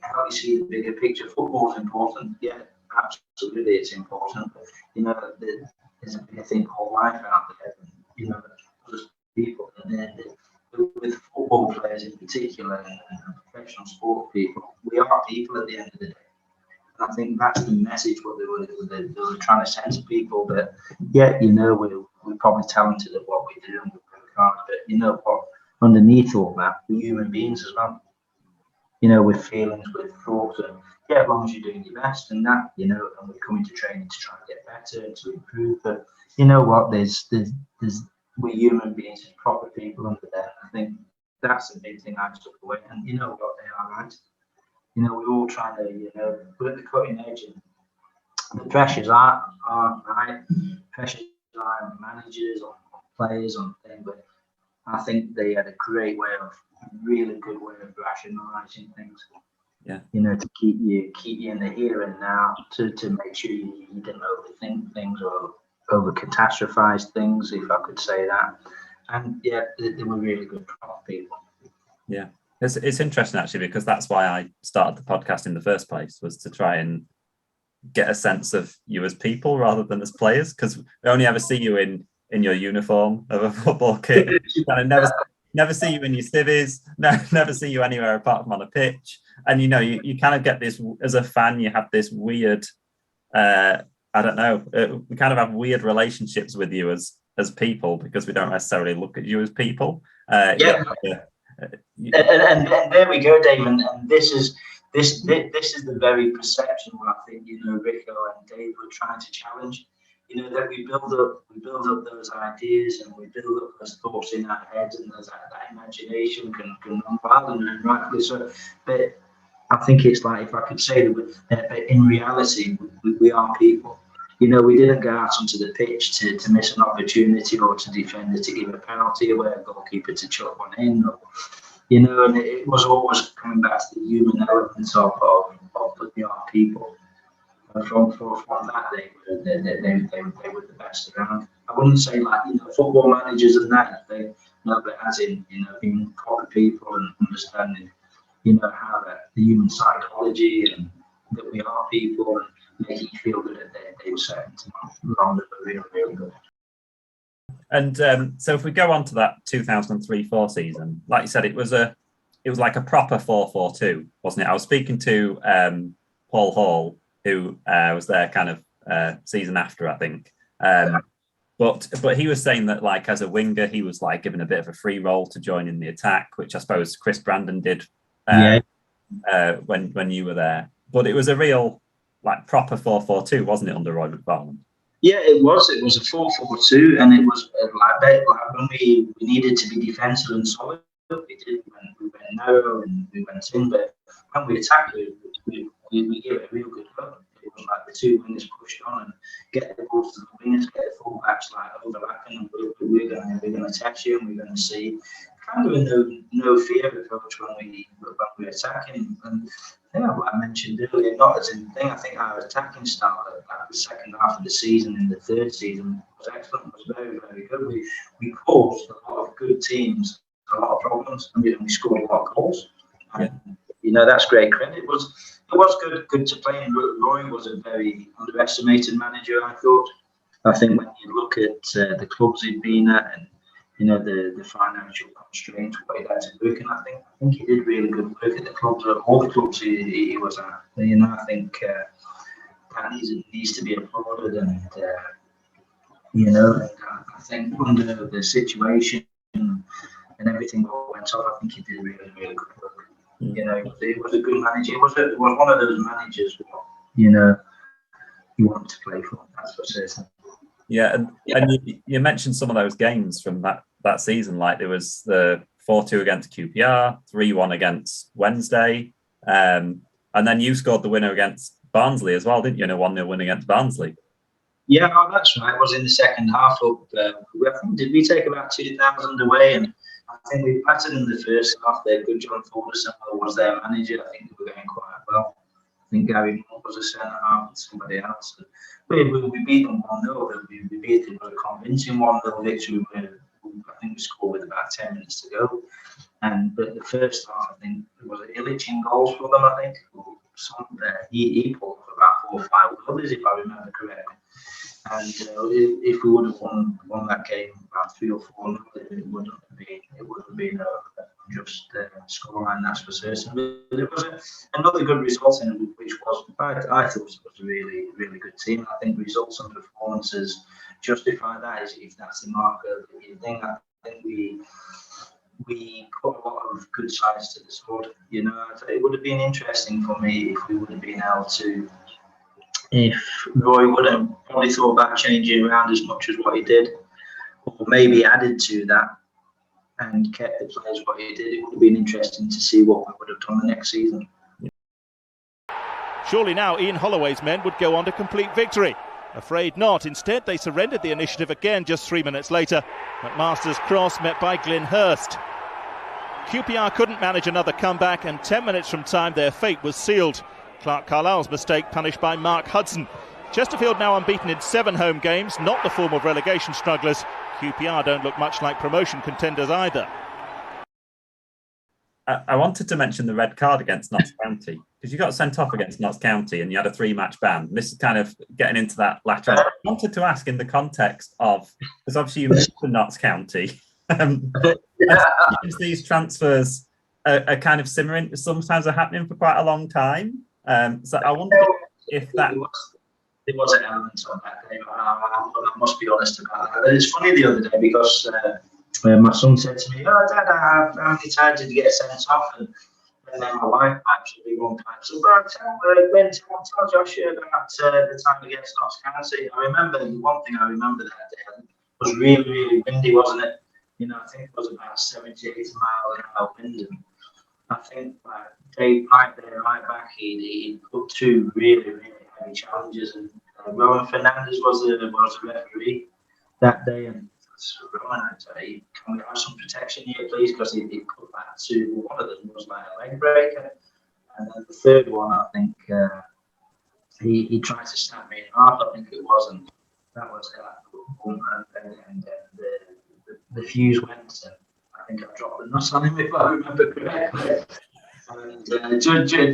how you see the bigger picture. Football is important. Yeah, absolutely, it's important. But there's a bigger thing called life out there. There's people, and with football players in particular, and professional sport people, we are people at the end of the day. And I think that's the message what they were trying to send to people. That we're probably talented at what we do and we work hard, but what? Underneath all that, we're human beings as well. With feelings, with thoughts, and as long as you're doing your best and that, and we're coming to training to try and get better and to improve. But you know what? There's we're human beings, proper people under there. I think that's the big thing I took away. And you know what? They are right. We're all trying to, we're at the cutting edge, and the pressures are right. Pressures are on managers, on players, on things. But I think they had a great way of. Really good way of rationalising things. Yeah. To keep you in the here and now, to make sure you didn't overthink things or over catastrophize things, if I could say that. And they were really good people. Yeah. It's interesting actually, because that's why I started the podcast in the first place, was to try and get a sense of you as people rather than as players, because we only ever see you in your uniform of a football kit. And I never see you in your civvies, never see you anywhere apart from on a pitch. And you kind of get this, as a fan, you have this weird, I don't know, we kind of have weird relationships with you as people, because we don't necessarily look at you as people. And there we go, Dave. And this is the very perception where I think Rico and Dave were trying to challenge. That we build up those ideas and we build up those thoughts in our heads, and there's that imagination can run wild, and rightfully so. But I think it's like, if I could say that, but in reality, we are people. We didn't go out onto the pitch to miss an opportunity, or to defend it, to give a penalty away, a goalkeeper to chuck one in, or, and it was always coming back to the human elements of we are people. From that, they were the best around. I wouldn't say like football managers and that, but as in being proper people and understanding how the human psychology, and that we are people, and making you feel good at they were certain to longer, but really good. And so if we go on to that 2003-04 season, like you said, it was like a proper 4-4-2, wasn't it? I was speaking to Paul Hall, who was there kind of season after, I think. But he was saying that, like, as a winger, he was like given a bit of a free role to join in the attack, which I suppose Chris Brandon did when you were there. But it was a real, like, proper 4-4-2, wasn't it, under Roy McFarland? Yeah, it was. It was a 4-4-2, and it was like when we needed to be defensive and solid. We did. We went narrow and we went in, but when we attacked, we gave it a real good go. It was like the two wingers pushed on and get the balls to the wingers, get the fullbacks like overlapping, and we're going to test you, and we're going to see kind of a no fear approach when we're attacking. And like I mentioned earlier, not as in thing. I think our attacking style at the second half of the season, in the third season, was excellent. Was very, very good. We caused a lot of good teams a lot of problems, and we scored a lot of goals. And, that's great credit. It was good to play. And Roy was a very underestimated manager, I thought. I think when you look at the clubs he'd been at, and the financial constraints, what he had to work, and I think he did really good work at the clubs, at all the clubs he was at. I think that needs to be applauded, and I think under the situation and everything that went on, I think he did really, really good work. He was a good manager. It was one of those managers you want to play for. That's for certain. Yeah, and you mentioned some of those games from that season. Like, there was the 4-2 against QPR, 3-1 against Wednesday, and then you scored the winner against Barnsley as well, didn't you? In a 1-0 win against Barnsley. Yeah, oh, that's right. It was in the second half. Up, I think, did we take about 2,000 away? And I think we battered in the first half. Their good John Forderson was their manager. I think they were going quite well. I think Gary Moore was a centre half and somebody else. We beat them 1-0. We beat them. It was a convincing 1-0 victory. I think we scored with about 10 minutes to go. But the first half, I think it was Illich in goals for them. I think he pulled off about 4 or 5 goals, if I remember correctly. And if we would have won that game about 3 or 4, it wouldn't have been a just scoreline, that's for certain. But it was another good result, in which was I thought it was a really really good team. I think results and performances justify that, if that's the marker that you think. I think we put a lot of good sides to the squad. You know, it would have been interesting for me if we would have been able to. If Roy would have probably thought about changing around as much as what he did, or maybe added to that and kept the players what he did, it would have been interesting to see what we would have done the next season. Surely now Ian Holloway's men would go on to complete victory. Afraid not. Instead, they surrendered the initiative again just 3 minutes later. McMaster's cross met by Glynn Hurst. QPR couldn't manage another comeback, and 10 minutes from time their fate was sealed. Clark Carlisle's mistake punished by Mark Hudson. Chesterfield now unbeaten in 7 home games, not the form of relegation strugglers. QPR don't look much like promotion contenders either. I wanted to mention the red card against Notts County, because you got sent off against Notts County and you had a 3-match ban. This is kind of getting into that latter. I wanted to ask in the context of, because obviously you moved to Notts County, but these transfers are kind of simmering, sometimes are happening for quite a long time. So I wonder if that... There was an element on that game. I must be honest about that. It's funny the other day because my son said to me, "Oh, Dad, how many times did you get sent off?" And then my wife actually one time said, "Well, tell Joshua about the time against Notts County." I remember the one thing I remember that day was really, really windy, wasn't it? You know, I think it was about 70, 80 mile an hour wind. And I think Dave Pike there, right back, he put 2 really, really heavy challenges, and Rowan Fernandez was the referee that day, and Rowan, I'd say, can we have some protection here, please? Because he put that 2. One of them was like a leg breaker, and then the third one, I think he tried to snap me in half. I think it was, and that was and the fuse went, and I think I dropped the nuts on him, if I remember correctly. And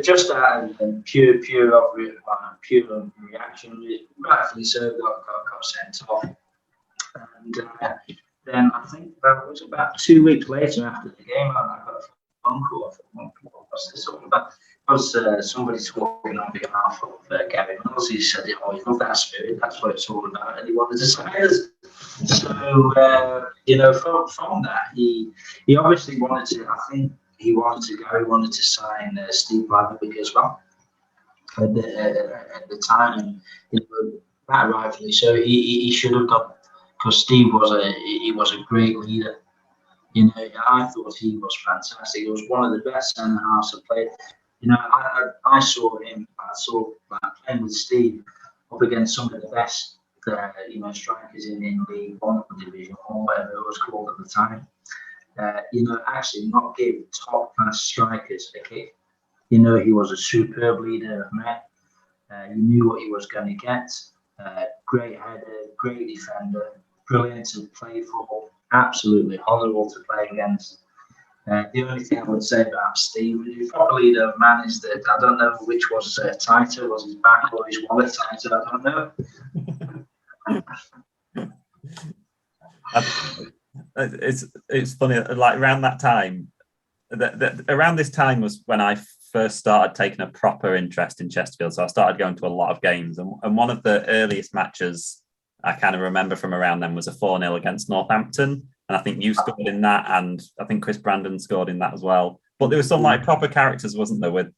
just out of pure reaction, rightfully so, got sent off. And then I think that was about 2 weeks later after the game, I got a phone call. I thought, what's this all about? It was somebody talking on behalf of Gary Mills. He said, "Oh, you love that spirit, that's what it's all about," and he wanted to sign us. So, you know, from that, he obviously wanted to, I think, he wanted to sign Steve Bladderwick as well at the time, and that rightfully so. He should have done, because Steve was a great leader. You know, I thought he was fantastic. He was one of the best centre halves I played. You know, I saw playing with Steve up against some of the best strikers in League One division, or whatever it was called at the time. You know, actually not give top class strikers a kick. You know, he was a superb leader of men. You knew what he was going to get. Great header, great defender, brilliant to play for, absolutely horrible to play against. The only thing I would say about Steve, the proper leader of man, is that I don't know which was tighter, was his back or his wallet tighter, I don't know. It's funny, like around that time, around this time was when I first started taking a proper interest in Chesterfield. So I started going to a lot of games, and one of the earliest matches I kind of remember from around then was a 4-0 against Northampton, and I think you scored in that, and I think Chris Brandon scored in that as well. But there were some like proper characters, wasn't there, with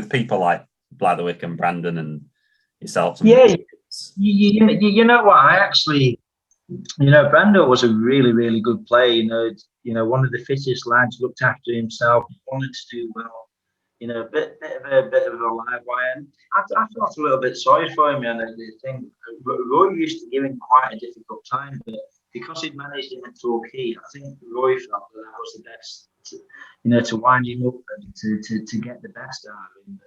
people like Blatherwick and Brandon and yourself? Yeah, you know what? I actually, Brando was a really, really good player. You know, one of the fittest lads, looked after himself, wanted to do well. bit of a live wire. And I felt a little bit sorry for him. And the thing, Roy used to give him quite a difficult time, but because he'd managed him at Torquay, I think Roy felt that was the best, to wind him up and to get the best out of him.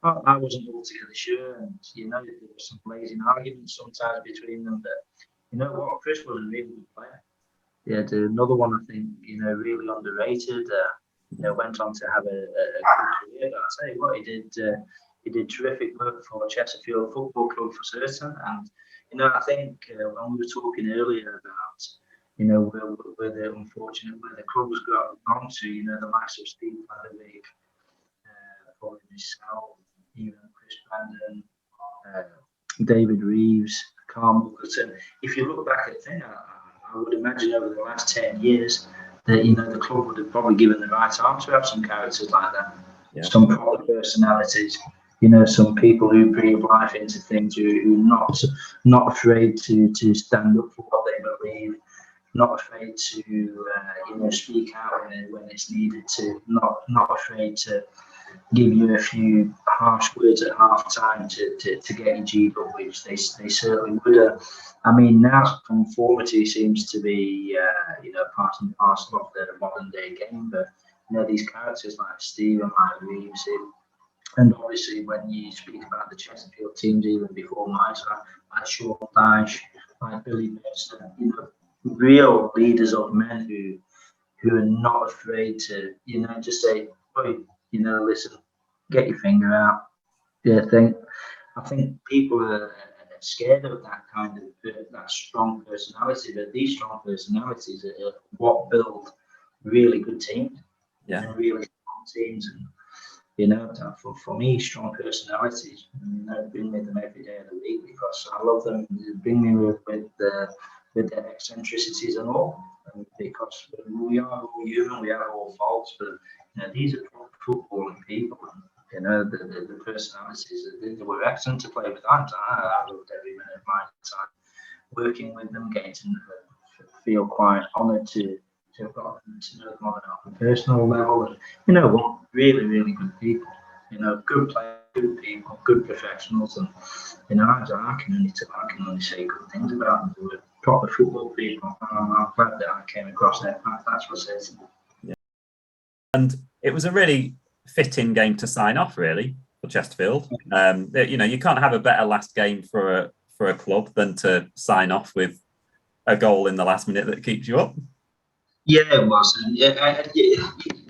But I wasn't altogether sure, and there was some blazing arguments sometimes between them. But you know what, Chris was a really good player. He had another one, I think, really underrated. Went on to have a good career. But I'll tell you what, he did terrific work for Chesterfield Football Club for certain. And I think when we were talking earlier about where the club's gone to, the likes of Steve Fladderwick, Colin Bissell, even Chris Brandon, David Reeves, Carl Mulkerton. If you look back at things, I would imagine over the last 10 years that the club would have probably given the right arm to have some characters like that, some proper personalities. Some people who breathe life into things, who not afraid to stand up for what they believe, not afraid to speak out when it's needed to, not afraid to give you a few harsh words at half time to get you G'd up, which they certainly would. I mean, now conformity seems to be part and parcel of the modern day game, but these characters like Steve and like Reeves, and obviously when you speak about the Chesterfield teams even before mine, like Sean Dyche, like Billy Best, real leaders of men who are not afraid to just say, "Boy, listen, get your finger out." I think people are scared of that kind of that strong personality, but these strong personalities are what build really good teams, and really strong teams. And for me, strong personalities, bring me them every day of the week because I love them. They bring me with their eccentricities and all, and because we are all human, we have all faults, but these are footballing people. The personalities, they were excellent to play with. I loved every minute of my time working with them, getting to feel quite honoured to have gotten to know them on a personal level. And what, really, really good people. Good players, good people, good professionals, and I can only say good things about them. They were proper football people. I'm glad that I came across their path. That's what it is. Yeah. And it was a really fitting game to sign off, really, for Chesterfield. You can't have a better last game for a club than to sign off with a goal in the last minute that keeps you up. Yeah, it was.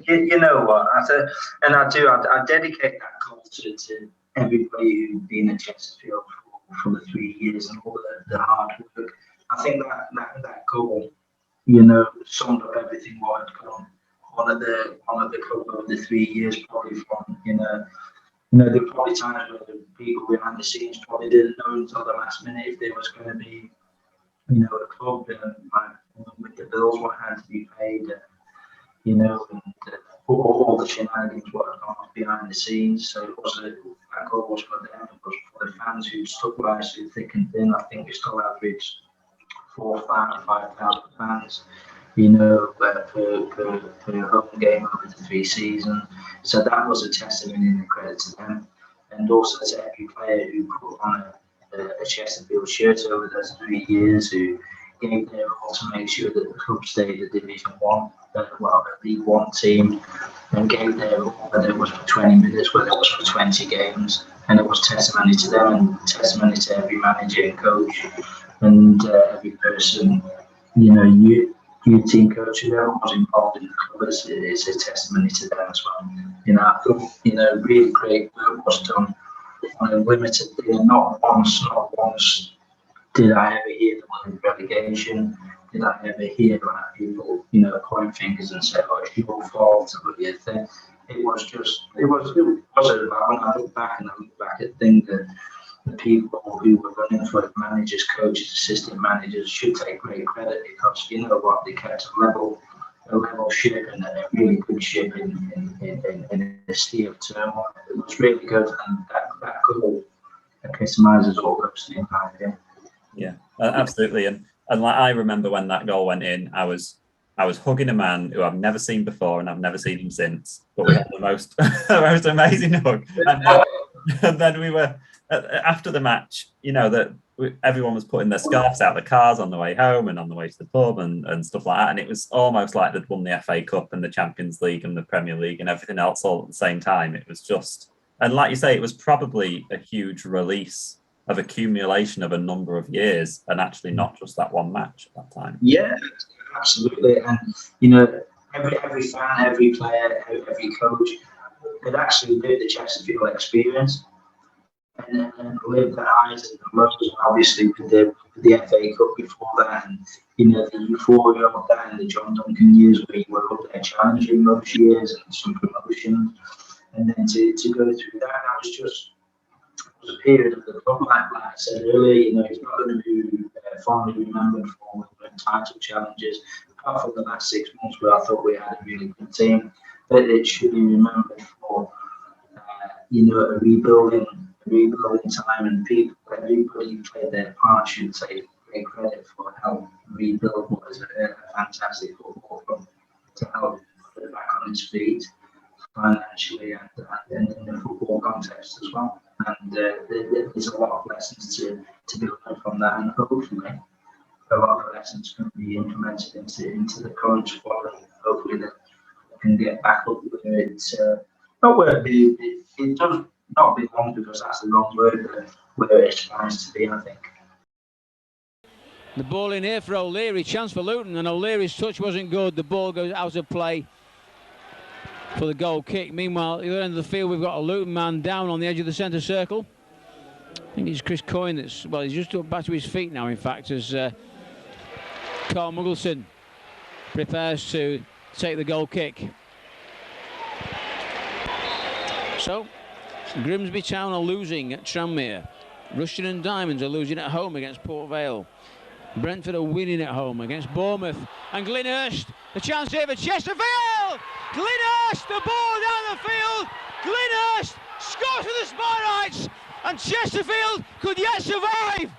And you know what? I dedicate that goal to everybody who's been at Chesterfield for the 3 years and all the hard work. I think that goal, summed up everything what had gone on at the club over the 3 years, probably from there were probably times where the people behind the scenes probably didn't know until the last minute if there was going to be a club with the bills what had to be paid, and all the shenanigans what had gone on behind the scenes. So that goal was for them, it was for the fans who stuck by us through thick and thin. I think we still averaged 4,000 to 5,000 fans, per home game over the 3 seasons. So that was a testimony and a credit to them, and also to every player who put on a Chesterfield shirt over those 3 years, who gave their all to make sure that the club stayed a Division 1, a League 1 team, and gave their all, whether it was for 20 minutes, whether it was for 20 games. And it was testimony to them and testimony to every manager and coach and every person, youth team coach, whoever was involved in the club. It's a testimony to them as well. I thought, really great work was done on a limited thing. Not once did I ever hear the word relegation. Did I ever hear people, point fingers and say, "Oh, it's your fault," or your thing. It was when I look back at things that the people who were running for the managers, coaches, assistant managers should take great credit, because they kept a level ship and a really good ship in a sea of turmoil. It was really good, and that goal epitomises all those things, I think. Yeah, absolutely. And like, I remember when that goal went in, I was I was hugging a man who I've never seen before and I've never seen him since. But we had the most, the most amazing hug. And then we were, after the match, you know, that everyone was putting their scarves out of the cars on the way home and on the way to the pub and stuff like that. And it was almost like they'd won the FA Cup and the Champions League and the Premier League and everything else all at the same time. It was just, and like you say, it was probably a huge release of accumulation of a number of years and actually not just that one match at that time. Yeah, absolutely. And, you know, every fan, every player, every coach could actually live the Chesterfield experience and live the highs and the lows, obviously with the FA Cup before that, and you know the euphoria of that, and the John Duncan years where you were up there challenging most years and some promotions, and then to go through that was just was a period of the club, like I said earlier. You know, it's not going to be fondly remembered for title challenges, apart from the last 6 months where I thought we had a really good team. But it should be remembered for you know, a rebuilding time, and everybody who played their part should take great credit for helping rebuild what is a fantastic football club to help put it back on its feet financially and in the football context as well. And there's a lot of lessons to be learned from that, and hopefully a lot of lessons can be implemented into the current squad, and hopefully that can get back up where it's not where it does not belong, because that's the wrong word, but where it aspires to be, I think. The ball in here for O'Leary, chance for Luton, and O'Leary's touch wasn't good. The ball goes out of play for the goal kick. Meanwhile, at the other end of the field, we've got a Luton man down on the edge of the centre circle. I think it's Chris Coyne that's, well, he's just back to his feet now, in fact, as Carl Muggleson prepares to take the goal kick. So, Grimsby Town are losing at Tranmere. Rushden and Diamonds are losing at home against Port Vale. Brentford are winning at home against Bournemouth. And Glynn Hurst, the chance here for Chesterfield! Glynn Hurst, the ball down the field! Glynn Hurst scores for the Sparrites! And Chesterfield could yet survive!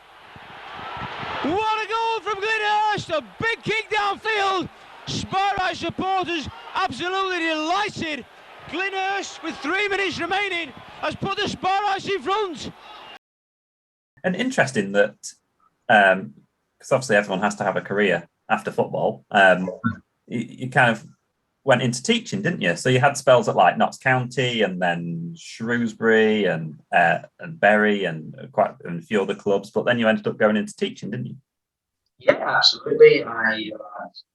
What a goal from Glynn Hurst! A big kick downfield! Sparrite supporters absolutely delighted. Glynn Hurst, with 3 minutes remaining, has put the Sparrites in front. And interesting that, because obviously everyone has to have a career after football, you kind of went into teaching, didn't you? So you had spells at like Notts County and then Shrewsbury and Bury and quite a few other clubs, but then you ended up going into teaching, didn't you? Yeah, absolutely.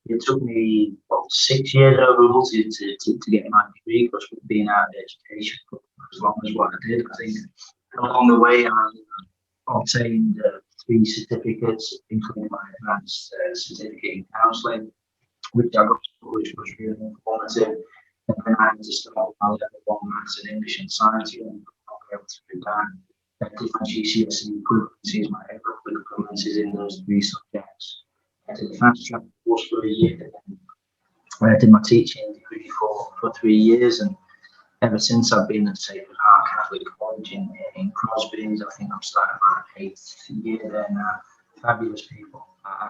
It took me 6 years overall to get my degree, because being out of education for as long as what I did. I think along the way I obtained 3 certificates, including my advanced certificate in counselling, which was really informative. And then I had to start my level 1 maths and English and science, and I'll be able to do that. I did my GCSE equivalencies, my A-level equivalencies in those 3 subjects. I did a fast track course for a year, and I did my teaching degree for 3 years, and ever since I've been at Sacred Heart Catholic College in Crosby. I think I'm starting my 8th year there now. Fabulous people. I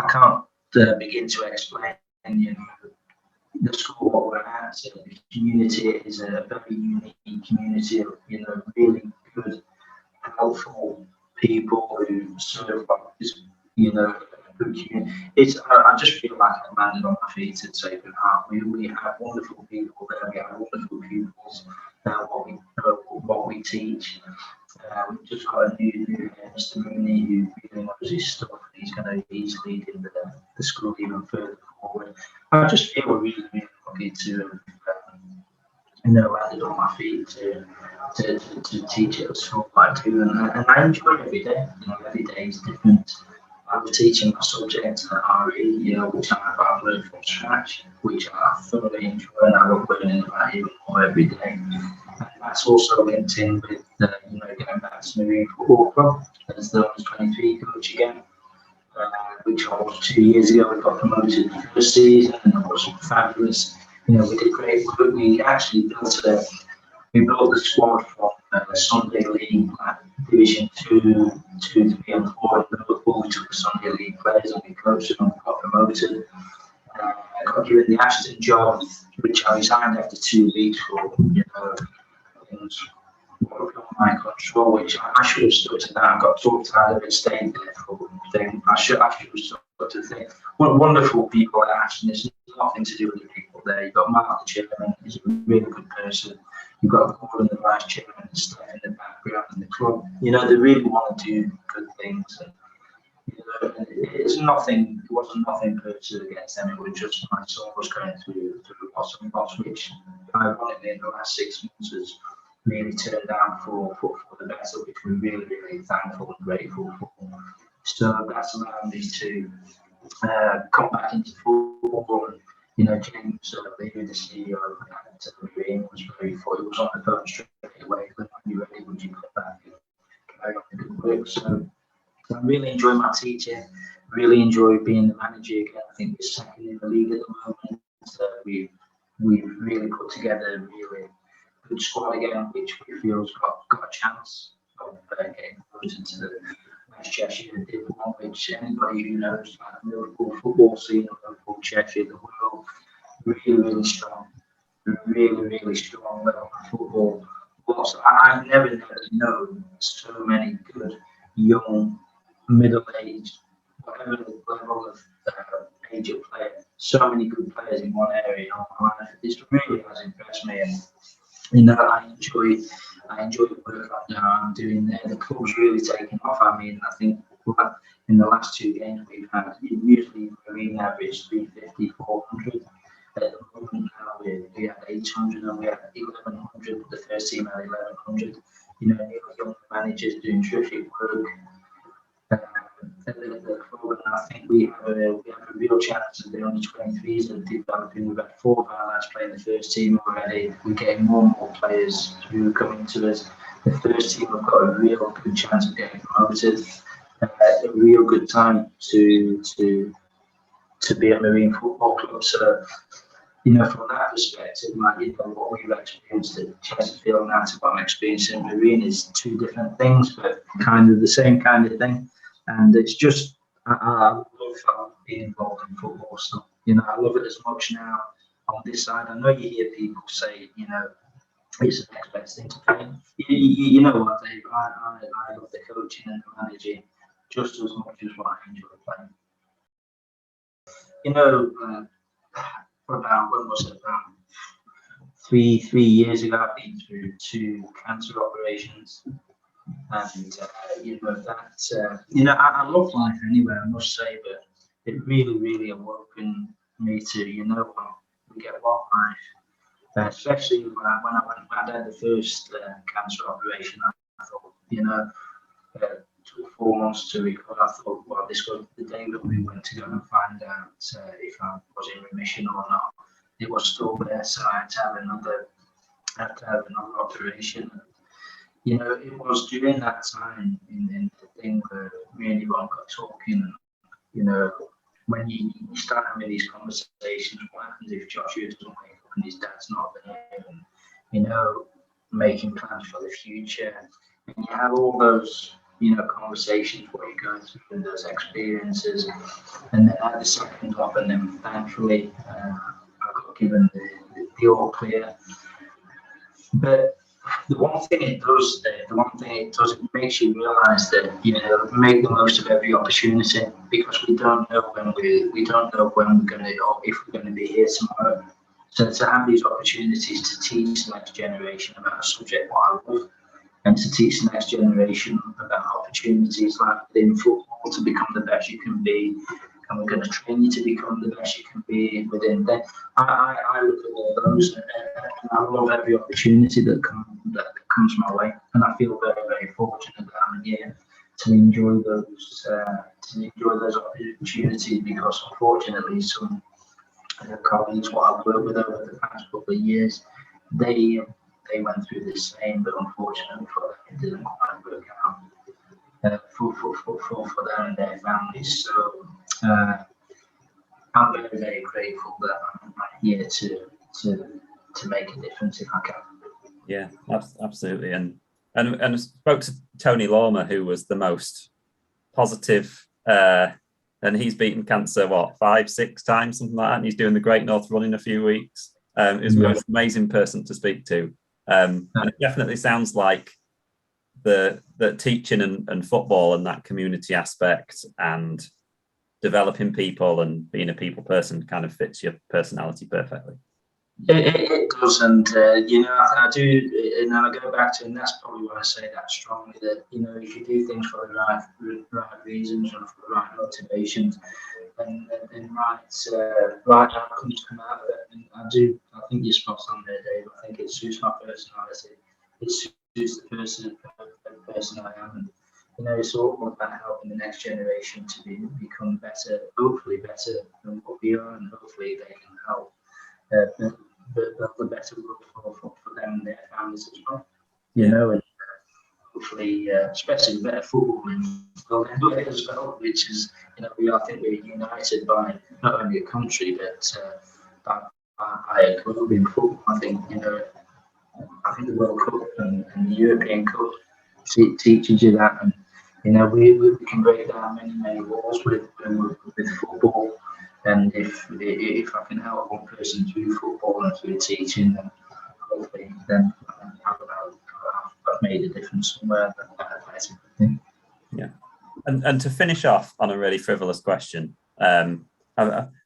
can't begin to explain, you know, the school what we're at. The community is a very unique community of, you know, really good, helpful people who serve, you know, good community. I just feel like I'm landed on my feet at Sacred Heart. We have wonderful people there. We have wonderful pupils. What we teach. We've just got a new Mr. Mooney who really knows his stuff. He's he's leading the school even further forward. I just feel really, really lucky to landed on my feet to teach at a school like do, and I enjoy every day. You know, every day is different. I was teaching my subject at RE, you know, which I've learned from scratch, which I thoroughly enjoy, and I love learning about even more every day. And that's also linked in with, you know, going back to Marine Football Club as the under-23 coach again, which I was 2 years ago. We got promoted the first season, and it was fabulous. You know, we did great work. We actually built the squad from Sunday League, Division 2, 3 and 4, football. We took a Sunday League players and we coached them and got promoted. I got given the Ashton job, which I resigned after 2 weeks for, things beyond my control, which I should have stuck to that. I got talked out of it, stayed there for a thing. I should have stuck to the thing. Wonderful people at Ashton. It's nothing to do with the people there. You've got Mark, the chairman, he's a really good person. You've got Gordon, the vice chairman, and stuff in the background in the club. They really want to do good things. And, it wasn't nothing personal against them. It was just my son was going through loss, which ironically in the last 6 months has really turned out for the better, which we're really, really thankful and grateful for. So that's allowed me to come back into football. And, James, the CEO at Marine was very full. He was on the phone straight away. When you're ready, would you come back and carry on the good work? So I really enjoy my teaching. Really enjoy being the manager again. I think we're second in the league at the moment. So we've really put together a really good squad again, which we feel has got a chance of getting promoted to the West Cheshire Div 1, which anybody who knows like the Liverpool football scene, Liverpool, Cheshire, the world, really, really strong. Really, really strong level of football. Also, I've never known so many good young, middle-aged, whatever the level of age of player, so many good players in one area in my life. This really has impressed me, and I enjoy the work I'm doing there. The club's really taken off. I mean, I think in the last 2 games we've had, usually Marine average 350, 400. At the moment now we had 800 and we had 1100. The first team had 1100. Young managers doing terrific work. At the club, and I think we have a real chance of the under 23s and developing. We've had 4 of our lads playing the first team already. We're getting more and more players who are coming to us. The first team have got a real good chance of getting promoted. A real good time to be at Marine Football Club. So, from that perspective, what we've experienced at Chesterfield now to what I'm experiencing at Marine is 2 different things, but kind of the same kind of thing. And it's just, I love being involved in football stuff. I love it as much now on this side. I know you hear people say, it's the next best thing to play. You know what, Dave? I love the coaching and the managing just as much as what I enjoy playing. For about, when was it, about three years ago, I've been through 2 cancer operations. And, I love life anyway, I must say, but it really, really awoken me to, we get one life. Especially when I had the first cancer operation, I thought, it took 4 months to recover. I thought, well, this was the day that we went to go and find out if I was in remission or not. It was still there, so I had to have another operation. It was during that time in the thing where me and Yvonne got talking, and, when you start having these conversations, what happens if Joshua doesn't wake up and his dad's not there, and, making plans for the future, and you have all those, conversations where you go through those experiences, and then I had the second job, and then thankfully I got given the all clear. But the one thing it does, it makes you realise that make the most of every opportunity, because we don't know when we're going to, or if we're going to be here tomorrow. So to have these opportunities to teach the next generation about a subject what I love, and to teach the next generation about opportunities like within football to become the best you can be, and we're going to train you to become the best you can be within. Then I look at all those, and I love every opportunity that comes my way, and I feel very, very fortunate that I'm here to enjoy those opportunities, because unfortunately some colleagues what I've worked with over the past couple of years, they went through the same, but unfortunately for them it didn't quite work out for them and their families. So I'm very, very grateful that I'm here to make a difference if I can. Yeah, absolutely. And I spoke to Tony Lawmer, who was the most positive and he's beaten cancer, 5-6 times, something like that, and he's doing the Great North Run in a few weeks. He's the most amazing person to speak to. And it definitely sounds like the teaching and football and that community aspect and developing people and being a people person kind of fits your personality perfectly. It does, and I do, and I go back to, and that's probably why I say that strongly, that if you do things for the right reasons and for the right motivations, and right outcomes come out of it. And I think you're spot on there, Dave. I think it suits my personality. It suits the person I am. And it's all about helping the next generation to become better, hopefully better than what we are, and hopefully they can help build a better world for them and their families as well. And hopefully, especially better football as well, which is, I think we're united by not only a country, but by a club in football. I think the World Cup and the European Cup teaches you that, and we can break down many walls with football. And if I can help one person through football and through teaching, then hopefully then I've made a difference somewhere. Yeah, and to finish off on a really frivolous question,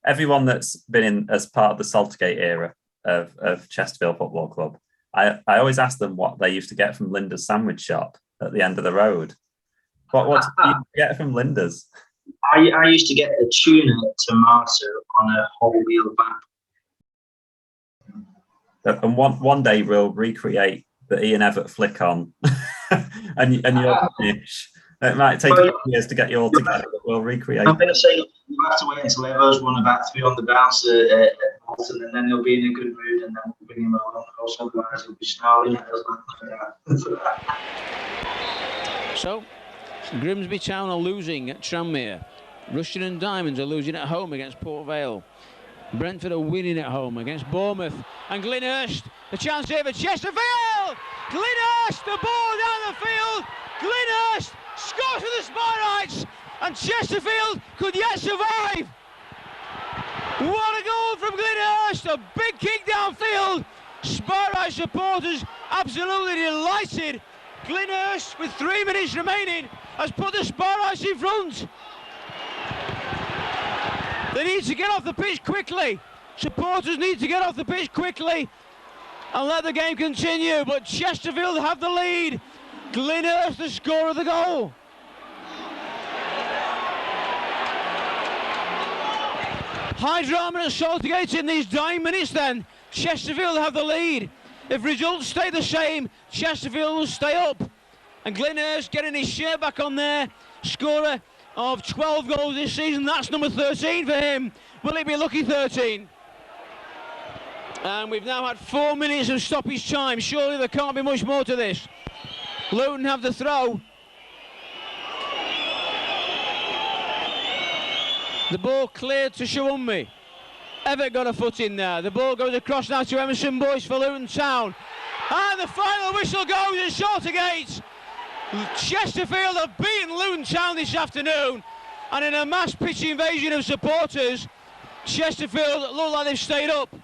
everyone that's been in as part of the Saltergate era of Chesterfield Football Club, I always ask them what they used to get from Linda's sandwich shop at the end of the road. What did you get from Linda's? I used to get a tuna tomato on a whole wheel back. And one day we'll recreate the Ian Evatt flick on, and you'll finish. It might take years to get you all together, but we'll recreate. I'm going to say you have to wait until Evo's won about 3 on the bounce at Bolton, and then he'll be in a good mood, and then we'll bring him along. Also, otherwise he'll be snarling at us. So, Grimsby Town are losing at Tranmere. Rushden and Diamonds are losing at home against Port Vale. Brentford are winning at home against Bournemouth. And Glynn Hurst, the chance here for Chesterfield! Glynn Hurst, the ball down the field! Glynn Hurst scores with the spotlights! And Chesterfield could yet survive! What a goal from Glynn Hurst! A big kick downfield! Spotlight supporters absolutely delighted. Glynn Hurst, with 3 minutes remaining, has put the Spotlights in front. They need to get off the pitch quickly. Supporters need to get off the pitch quickly and let the game continue. But Chesterfield have the lead. Glynn Hurst, the scorer of the goal. High drama at Saltergate in these dying minutes then. Chesterfield have the lead. If results stay the same, Chesterfield will stay up. And Glynn Hurst getting his shirt back on there. Scorer of 12 goals this season. That's number 13 for him. Will it be lucky 13? And we've now had 4 minutes of stoppage time. Surely there can't be much more to this. Luton have the throw. The ball cleared to Shawumbi. Evatt got a foot in there. The ball goes across now to Emerson Boyce for Luton Town. And the final whistle goes at Saltergate. Chesterfield have beaten Luton Town this afternoon. And in a mass pitch invasion of supporters, Chesterfield look like they've stayed up.